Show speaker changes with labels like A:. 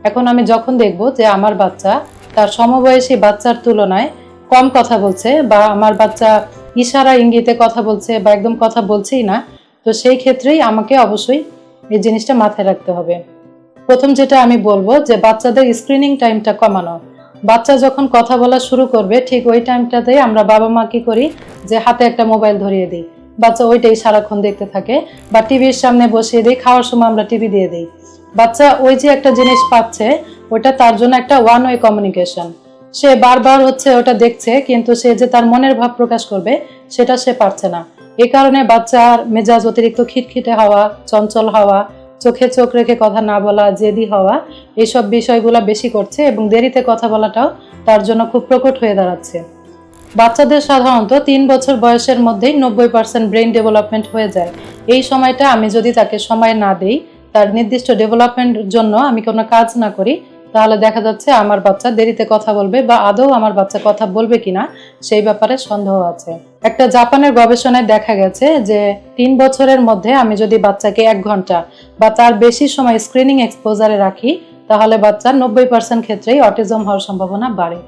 A: এখন আমি যখন দেখব যে আমার বাচ্চা তার সমবয়সী বাচ্চার তুলনায় কম কথা বলছে, বা আমার বাচ্চা ইশারা ইঙ্গিতে কথা বলছে বা একদম কথা বলছেই না, তো সেই ক্ষেত্রেই আমাকে অবশ্যই এই জিনিসটা মাথায় রাখতে হবে। প্রথম যেটা আমি বলবো যে বাচ্চাদের স্ক্রিনিং টাইমটা কমানো। বাচ্চা যখন কথা বলা শুরু করবে ঠিক ওই টাইমটাতে আমরা বাবা মা কি করি, যে হাতে একটা মোবাইল ধরিয়ে দিই, বাচ্চা ওইটাই সারাক্ষণ দেখতে থাকে, বা টিভির সামনে বসিয়ে দিই, খাওয়ার সময় আমরা টিভি দিয়ে দিই। বাচ্চা ওই যে একটা জিনিস পাচ্ছে, ওটা তার জন্য একটা ওয়ান ওয়ে কমিউনিকেশন। সে বারবার হচ্ছে ওটা দেখছে, কিন্তু সে যে তার মনের ভাব প্রকাশ করবে সেটা সে পারছে না। এই কারণে বাচ্চার মেজাজ অতিরিক্ত খিটখিটে হওয়া, চঞ্চল হওয়া, চোখে চোখ রেখে কথা না বলা, জেদি হওয়া, এইসব বিষয়গুলো বেশি করছে, এবং দেরিতে কথা বলাটাও তার জন্য খুব প্রকট হয়ে দাঁড়াচ্ছে। বাচ্চাদের সাধারণত 3 বছর বয়সের মধ্যেই 90% ব্রেন ডেভেলপমেন্ট হয়ে যায়। এই সময়টা আমি যদি তাকে সময় না দেই, তার নির্দিষ্ট ডেভেলপমেন্টের জন্য আমি কোনো কাজ না করি, তাহলে দেখা যাচ্ছে আমার বাচ্চা দেরিতে কথা বলবে, বা আদৌ আমার বাচ্চা কথা বলবে কিনা সেই ব্যাপারে সন্দেহ আছে। একটা জাপানের গবেষণায় দেখা গেছে যে 3 বছরের মধ্যে আমি যদি বাচ্চাকে 1 ঘন্টা বা তার বেশি সময় স্ক্রিনিং এক্সপোজারে রাখি, তাহলে বাচ্চার 90% ক্ষেত্রেই অটিজম হওয়ার সম্ভাবনা বাড়ে।